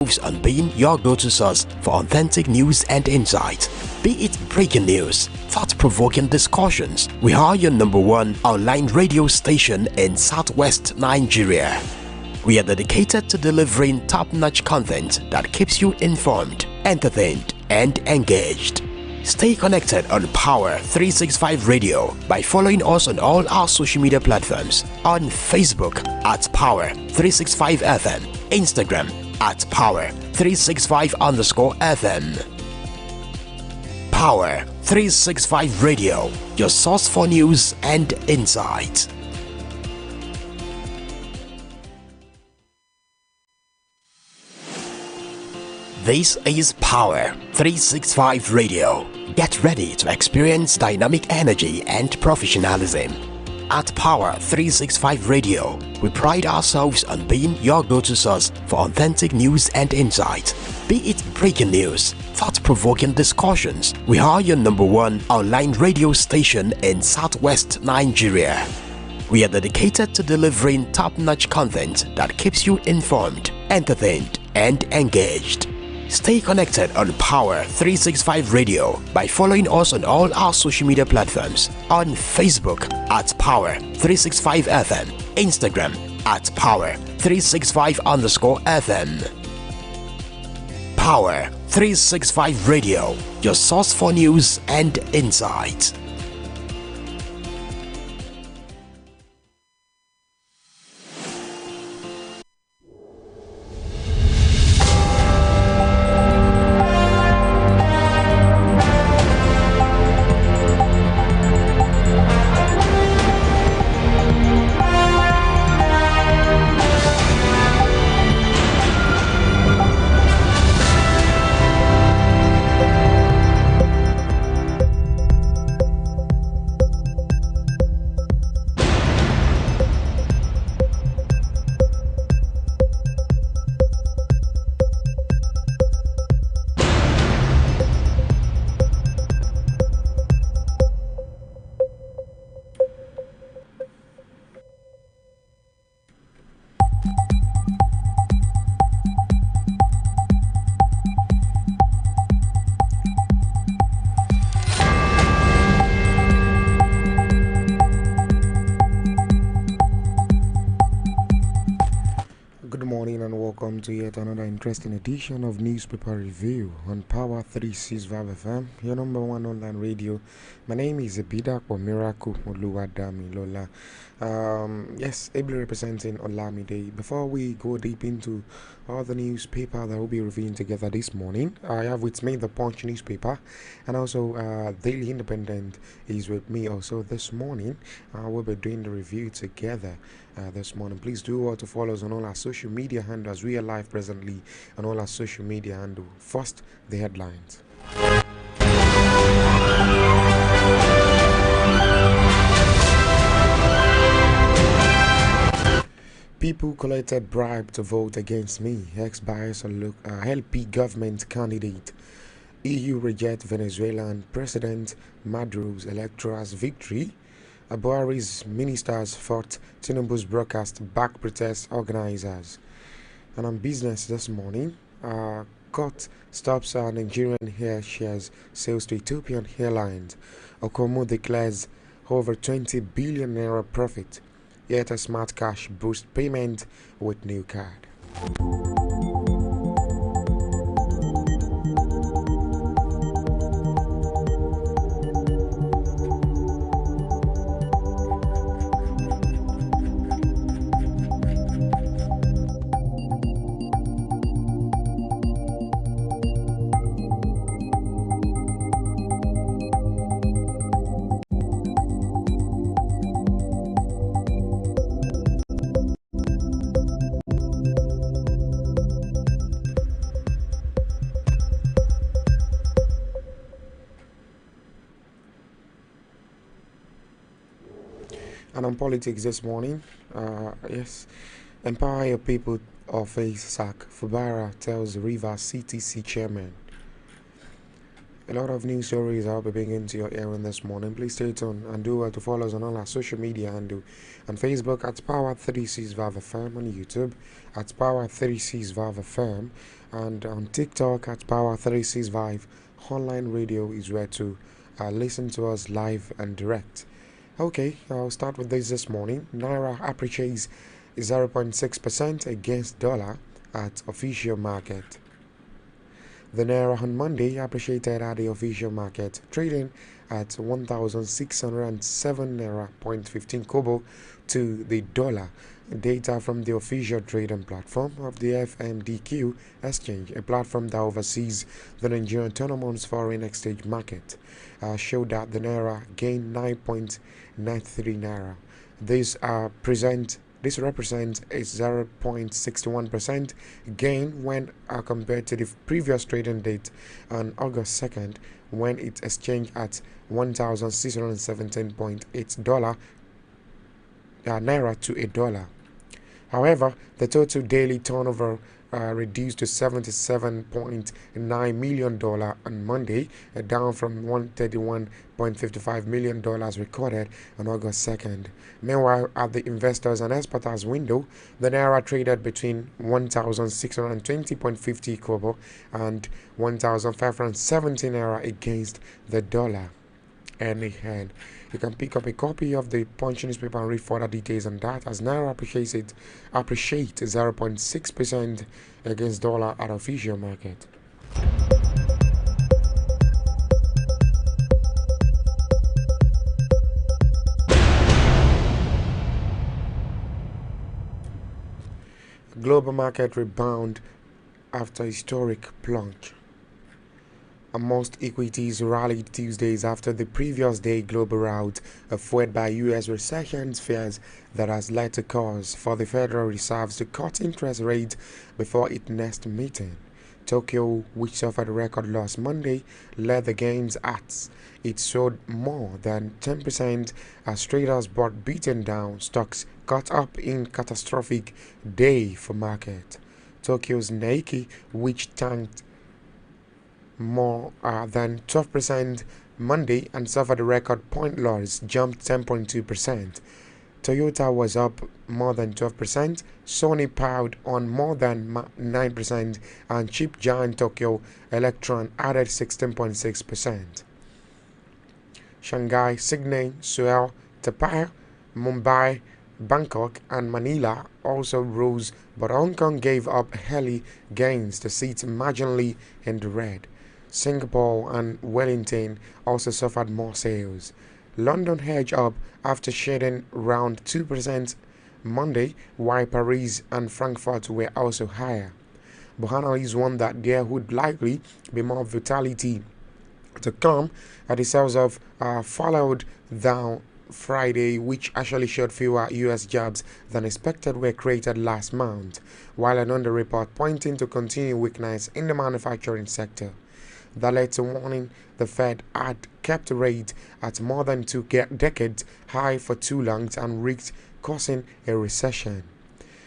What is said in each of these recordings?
On being your go-to source for authentic news and insight. Be it breaking news, thought-provoking discussions, we are your number one online radio station in Southwest Nigeria. We are dedicated to delivering top-notch content that keeps you informed, entertained, and engaged. Stay connected on Power365 Radio by following us on all our social media platforms, on Facebook at Power365FM, Instagram at Power365_FM. Power365 Radio, your source for news and insight. This is Power365 Radio. Get ready to experience dynamic energy and professionalism. At Power365 Radio, we pride ourselves on being your go-to source for authentic news and insight. Be it breaking news, thought-provoking discussions, we are your number one online radio station in Southwest Nigeria. We are dedicated to delivering top-notch content that keeps you informed, entertained, and engaged. Stay connected on Power365 Radio by following us on all our social media platforms, on Facebook at Power365FM, Instagram at Power365_FM. Power365 Radio, your source for news and insight. To yet another interesting edition of Newspaper Review on Power 365 FM, your number one online radio. My name is Ebida or Miracle Oluwadami Lola. Yes, ably representing Olamide. Before we go deep into all the newspaper that we'll be reviewing together this morning, I have with me the Punch newspaper, and also Daily Independent is with me also this morning. We'll be doing the review together this morning. Please do well to follow us on all our social media handles. We are live presently on all our social media handles. First, the headlines. People collected bribe to vote against me. Ex-bias LP government candidate. EU reject Venezuelan President Maduro's electoral victory. Buhari's ministers fought Tinubu's broadcast back protest organizers. And on business this morning, court stops Nigerian air shares sales to Ethiopian Airlines. Okomo declares over 20 billion naira profit. Yet a smart cash boost payment with new card. And on politics this morning, yes, empower your people or face sack. Fubara tells Rivers CTC chairman. A lot of news stories I'll be bringing to your ear in this morning. Please stay tuned and do well to follow us on all our social media handle. On Facebook at Power365 FM, on YouTube at Power365 FM, and on TikTok at Power365. Online radio is where to listen to us live and direct. Okay, I'll start with this morning. Naira appreciates 0.6% against dollar at official market. The Naira on Monday appreciated at the official market, trading at 1,607 Naira 0.15 kobo to the dollar. Data from the official trading platform of the FMDQ exchange, a platform that oversees the Nigerian tournament's foreign exchange market, showed that the Naira gained 9.93 Naira. This represents a 0.61% gain when compared to the previous trading date on August 2nd, when it exchanged at $1,617.8 Naira to a dollar. However, the total daily turnover reduced to $77.9 million on Monday, down from $131.55 million recorded on August 2nd. Meanwhile, at the investors and exporters window, the Naira traded between 1,620.50 kobo and 1,570 Naira against the dollar. Any hand. You can pick up a copy of the Punch newspaper and read further details on that, as Naira appreciates 0.6% against dollar at official market. Global market rebound after historic plunge. Most equities rallied Tuesdays after the previous day global rout, fueled by U.S. recession fears that has led to cause for the Federal Reserve to cut interest rates before its next meeting. Tokyo, which suffered a record loss Monday, led the gains as it sold more than 10% as traders bought beaten down stocks caught up in catastrophic day for market. Tokyo's Nikkei, which tanked more than 12% Monday and suffered a record point loss, jumped 10.2%. Toyota was up more than 12%, Sony piled on more than 9%, and chip giant Tokyo Electron added 16.6%. Shanghai, Sydney, Seoul, Taipei, Mumbai, Bangkok and Manila also rose, but Hong Kong gave up early gains to sit marginally in the red. Singapore and Wellington also suffered more sales. London hedged up after shedding around 2% Monday, while Paris and Frankfurt were also higher. But analysts warned that there would likely be more volatility to come as the sales of followed down Friday, which actually showed fewer U.S. jobs than expected were created last month, while another report pointing to continued weakness in the manufacturing sector. That led to warning the Fed had kept the rate at more than 2 decades high for too long and risked causing a recession.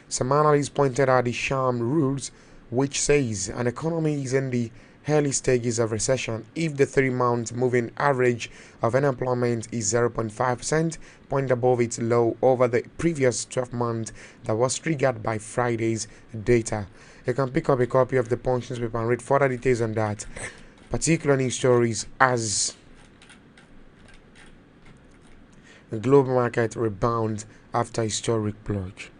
Some analysts pointed out the sham rules, which says an economy is in the early stages of recession if the 3-month moving average of unemployment is 0.5%, point above its low over the previous 12 months that was triggered by Friday's data. You can pick up a copy of the Punch newspaper and read further details on that. Particular news stories as the global market rebounds after historic plunge.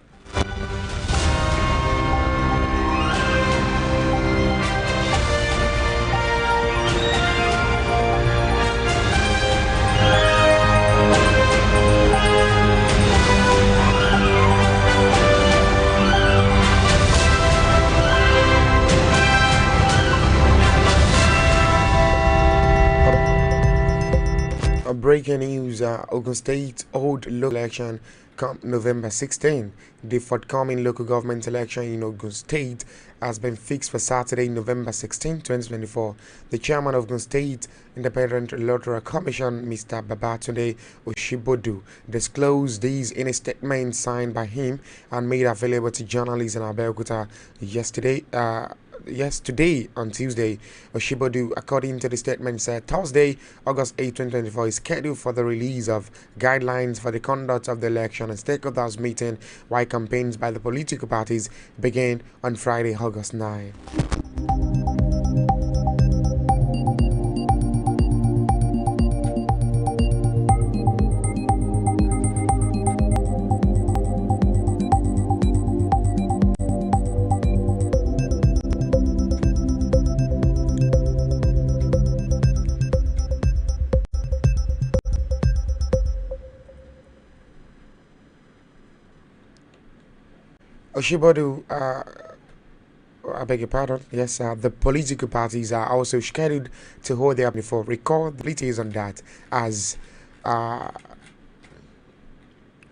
Breaking news, Ogun State hold local election come November 16. The forthcoming local government election in Ogun State has been fixed for Saturday, November 16, 2024. The chairman of Ogun State Independent Electoral Commission, Mr. Babatunde Oshibodu, disclosed these in a statement signed by him and made available to journalists in Abeokuta yesterday. today on Tuesday, Oshibodu, according to the statement, said Thursday, August 8, 2024, is scheduled for the release of guidelines for the conduct of the election and stakeholders meeting, while campaigns by the political parties begin on Friday, August 9. Oshibodu, I beg your pardon. Yes, the political parties are also scheduled to hold their before. Record the details on that as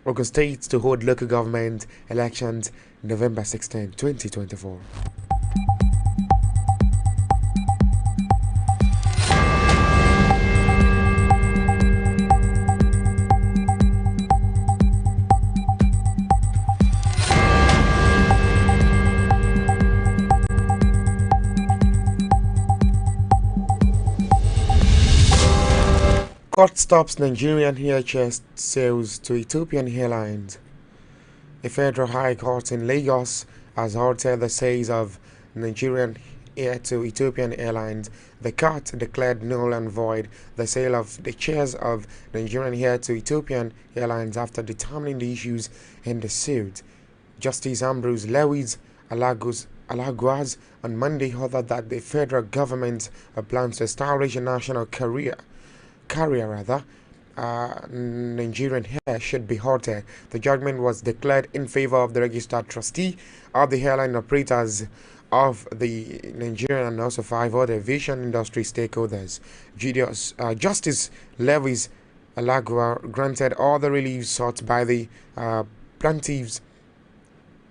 Ogun State to hold local government elections November 16, 2024. Court stops Nigerian air sales to Ethiopian Airlines. A federal high court in Lagos has halted the sales of Nigerian air to Ethiopian Airlines. The court declared null and void the sale of the shares of Nigerian air to Ethiopian Airlines after determining the issues in the suit. Justice Ambrose Lewis Alaguaz on Monday ordered that the federal government plans to establish a national carrier, Nigerian air should be halted. The judgment was declared in favor of the registered trustee of the airline operators of the Nigerian and also 5 other aviation industry stakeholders. Justice Lewis Alagua granted all the relief sought by the plaintiffs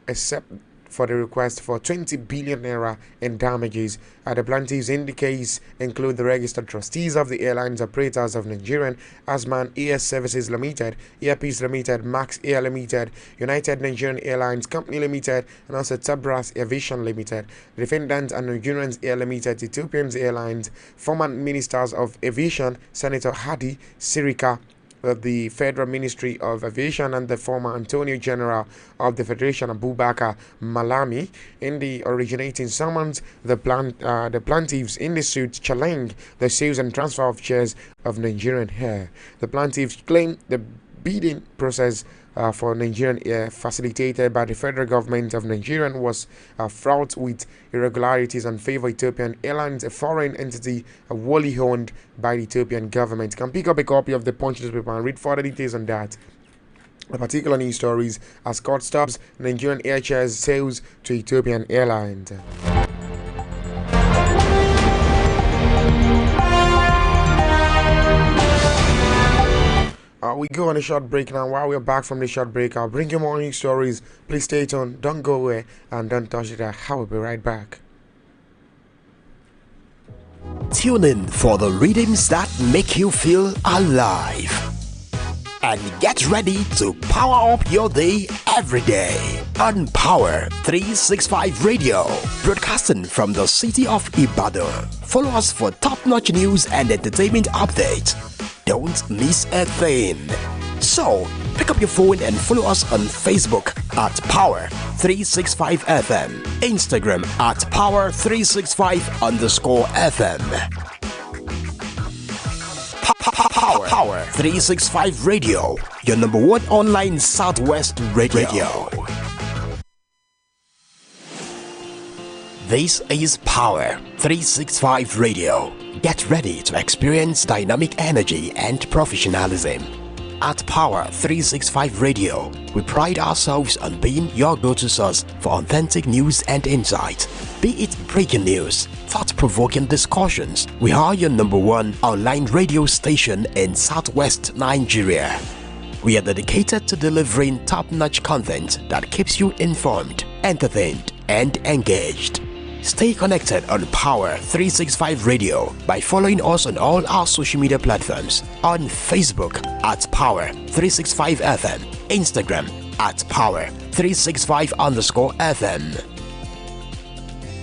except for the request for 20 billion naira in damages. The plaintiffs in the case include the registered trustees of the airlines operators of Nigerian, Asman Air Services Limited, Airpeace Limited, Max Air Limited, United Nigerian Airlines Company Limited, and also Tabras Aviation Limited. The defendants are Nigerians Air Limited, Ethiopian Airlines, former ministers of aviation, Senator Hadi Sirika of the Federal Ministry of Aviation, and the former Attorney General of the Federation, Abubakar Malami. In the originating summons, the plaintiffs in the suit challenge the sales and transfer of shares of Nigerian Air. The plaintiffs claim the bidding process for Nigerian Air facilitated by the federal government of Nigeria was fraught with irregularities and favor Ethiopian Airlines, a foreign entity wholly owned by the Ethiopian government. You can pick up a copy of the Punch newspaper and read further details on that. The particular news stories as court stops Nigerian air shares sales to Ethiopian Airlines. We go on a short break now. While we're back from the short break, I'll bring you more news stories. Please stay tuned, don't go away, and don't touch it. I will be right back. Tune in for the rhythms that make you feel alive. And get ready to power up your day every day on Power 365 Radio, broadcasting from the city of Ibadan. Follow us for top-notch news and entertainment updates. Don't miss a thing. So, pick up your phone and follow us on Facebook at Power365FM, Instagram at Power365_FM. Power 365 Radio, your number one online Southwest radio. This is Power 365 Radio. Get ready to experience dynamic energy and professionalism. At Power 365 Radio, we pride ourselves on being your go-to source for authentic news and insight. Be it breaking news, thought-provoking discussions, we are your number one online radio station in Southwest Nigeria. We are dedicated to delivering top-notch content that keeps you informed, entertained, and engaged. Stay connected on Power 365 Radio by following us on all our social media platforms. On Facebook at Power 365 FM, Instagram at Power 365_FM.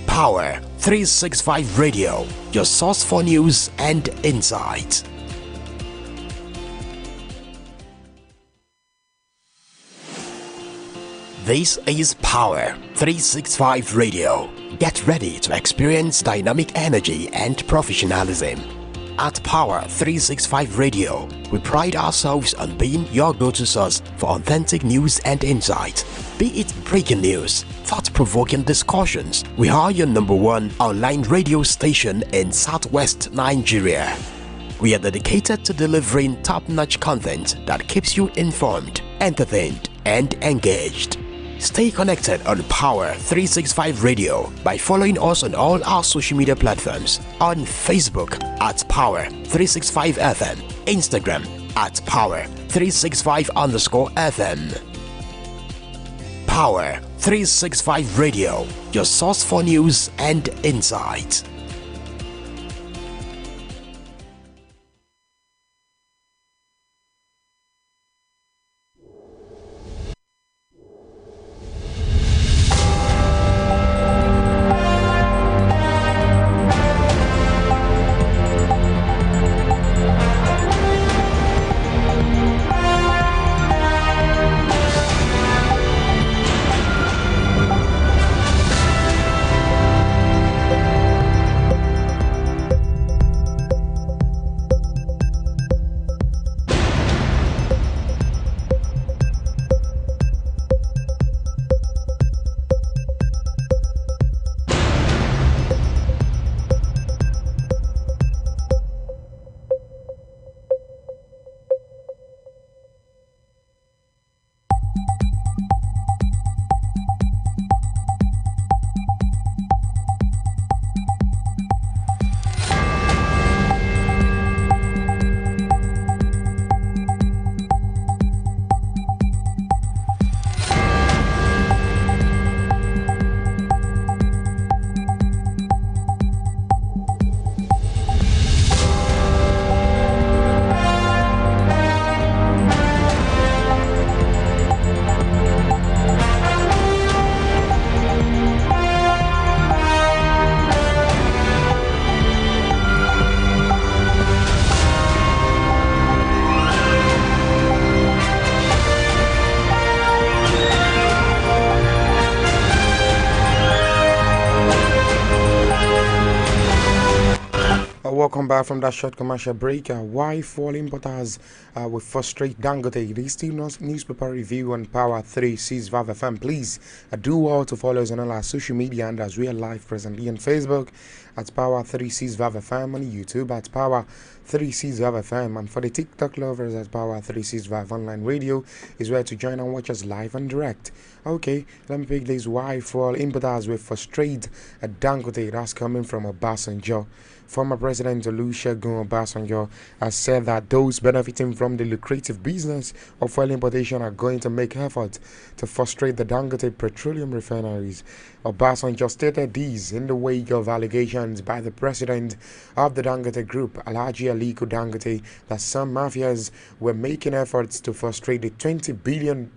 Power 365 Radio, your source for news and insight. This is Power 365 Radio. Get ready to experience dynamic energy and professionalism. At Power 365 Radio, we pride ourselves on being your go-to source for authentic news and insight. Be it breaking news, thought-provoking discussions, we are your #1 online radio station in Southwest Nigeria. We are dedicated to delivering top-notch content that keeps you informed, entertained, and engaged. Stay connected on Power 365 Radio by following us on all our social media platforms. On Facebook at Power 365 FM, Instagram at Power 365_FM. Power 365 Radio, your source for news and insight. Welcome back from that short commercial break. Why fall importers will frustrate Dangote? This still newspaper review on Power 365 FM. Please do well to follow us on all our social media, and as we are live presently on Facebook at Power 365 FM, on YouTube at Power 365 FM, and for the TikTok lovers at Power 365 Online Radio is where to join and watch us live and direct. Okay, let me pick this. Why fall importers will frustrate Dangote? That's coming from Obasanjo. Former President Olusegun Obasanjo has said that those benefiting from the lucrative business of oil importation are going to make efforts to frustrate the Dangote petroleum refineries. Obasanjo stated these in the wake of allegations by the president of the Dangote Group, Alhaji Aliko Dangote, that some mafias were making efforts to frustrate the $20 billion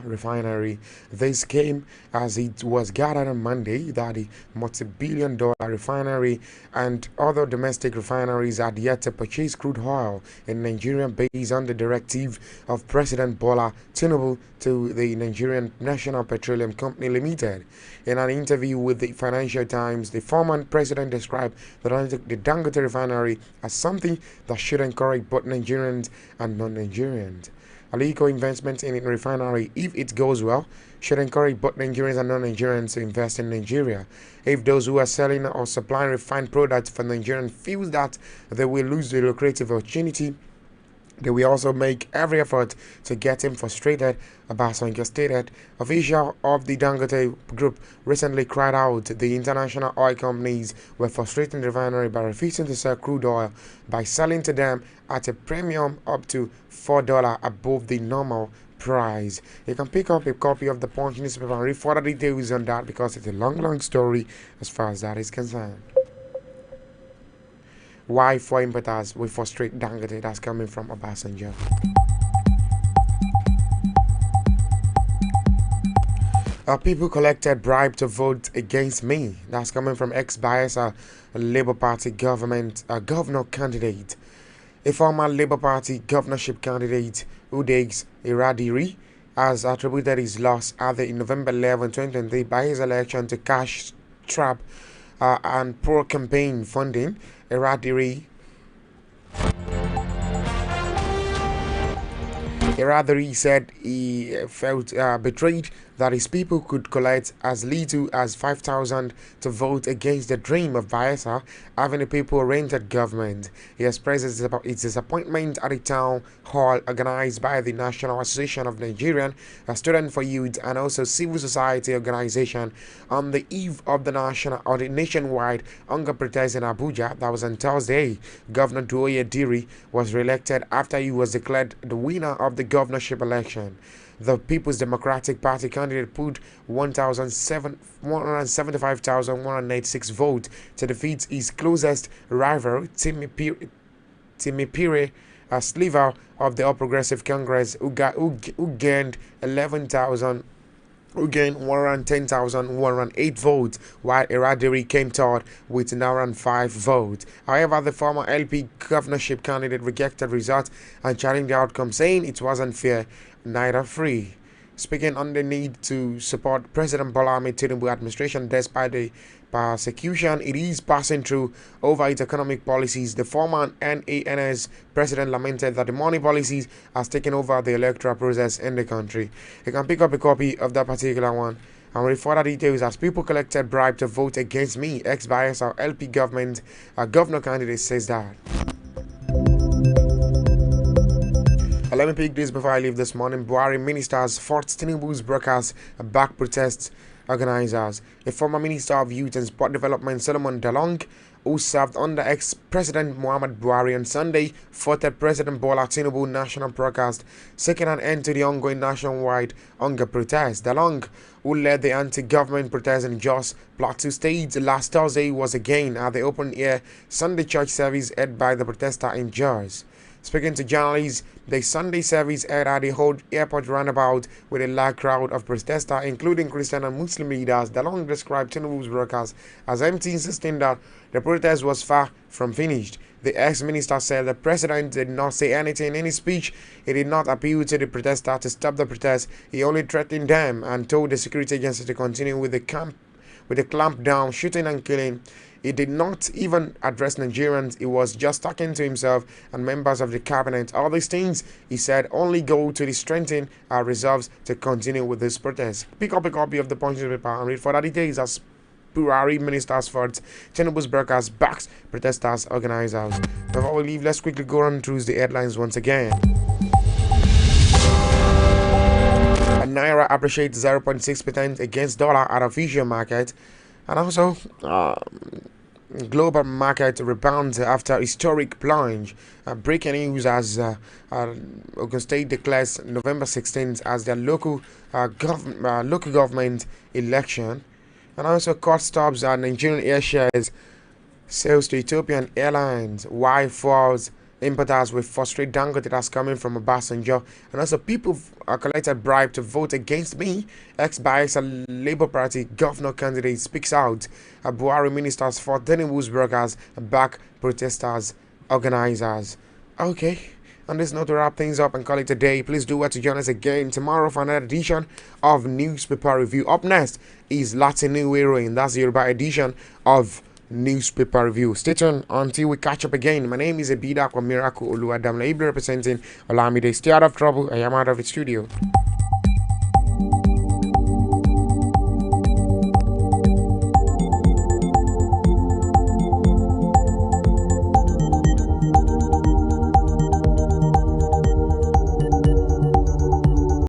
refinery. This came as it was gathered on Monday that the multi-billion-dollar refinery and other domestic refineries had yet to purchase crude oil in Nigeria based on the directive of President Bola Tinubu to the Nigerian National Petroleum Company Limited. In an interview with the Financial Times, the former president described the Dangote refinery as something that should encourage both Nigerians and non-Nigerians. Aliko investment in a refinery, if it goes well, should encourage both Nigerians and non-Nigerians to invest in Nigeria. If those who are selling or supplying refined products for Nigerians feel that they will lose the lucrative opportunity, they will also make every effort to get him frustrated. Obasanjo stated. Officials of the Dangote Group recently cried out the international oil companies were frustrating the refinery by refusing to sell crude oil by selling to them at a premium up to $4 above the normal price. You can pick up a copy of the Punch newspaper and read further details on that because it's a long story as far as that is concerned. Why for importers will frustrate Dangote? That's coming from Obasanjo. People collected bribe to vote against me. That's coming from ex-bias Labour Party governor candidate. A former Labour Party governorship candidate, Udegs Iradiri, has attributed his loss at the November 11, 2023 by his election to cash trap and poor campaign funding. Iradiri said he felt betrayed that his people could collect as little as 5,000 to vote against the dream of Bayelsa having a people-oriented government. He expressed his disappointment at the town hall organized by the National Association of Nigerian Students for Youth and also civil society organization on the eve of the nationwide hunger protest in Abuja. That was on Thursday. Governor Duoye Diri was re-elected after he was declared the winner of the governorship election. The People's Democratic Party candidate put 175,186 votes to defeat his closest rival, Timipire, a sliver of the All Progressive Congress, who gained 110,108 votes, while Iradiri came third with 905 votes. However, the former LP governorship candidate rejected results and challenged the outcome, saying it wasn't fair, neither free. Speaking on the need to support President Bola Ahmed Tinubu administration despite the persecution it is passing through over its economic policies, the former NANS president lamented that the money policies has taken over the electoral process in the country. You can pick up a copy of that particular one and read further details as people collected bribe to vote against me. Ex-bias or LP government governor candidate says that. Let me pick this before I leave this morning. Buhari ministers fought Tinubu's broadcast back protest organizers. A former Minister of Youth and Sport Development, Solomon Dalong, who served under ex-President Muhammad Buhari on Sunday, faulted President Bola Tinubu national broadcast, seeking an end to the ongoing nationwide hunger protest. Dalong, who led the anti-government protest in Jos Plateau State last Thursday, was again at the open-air Sunday church service led by the protester in Jos. Speaking to journalists, the Sunday service aired at the Hold Airport roundabout with a large crowd of protesters, including Christian and Muslim leaders. Dalong described Tinubu's broadcast as empty, insisting that the protest was far from finished. The ex-minister said the president did not say anything in his speech. He did not appeal to the protesters to stop the protest. He only threatened them and told the security agency to continue with the clampdown, shooting and killing. He did not even address Nigerians. He was just talking to himself and members of the cabinet. All these things, he said, only go to strengthen our resolves to continue with this protest. Pick up a copy of the Punch paper and read further details as Buhari ministers fought Tinubu's broadcast backs protesters organizers. Before we leave, let's quickly go on through the headlines once again. Naira appreciates 0.6% against dollar at official market, and also global market rebounds after historic plunge. Breaking news as Ogun State declares November 16th as their local government election, and also court stops Nigerian air shares sales to Ethiopian Airlines. Why falls? Importers will frustrate Dangote that's coming from Obasanjo. And also people collected bribe to vote against me. Ex-bias Labour Party governor candidate speaks out. Buhari ministers for Tinubu's brokers back protesters organizers. Okay, on this note to wrap things up and call it a day. Please do what to join us again tomorrow for another edition of Newspaper Review. Up next is Latin New Heroine. That's the Yoruba edition of Newspaper Review. Stay tuned until we catch up again. My name is Abida Kwamiraku Oluwadamla, representing Olamide. Stay out of trouble. I am out of the studio.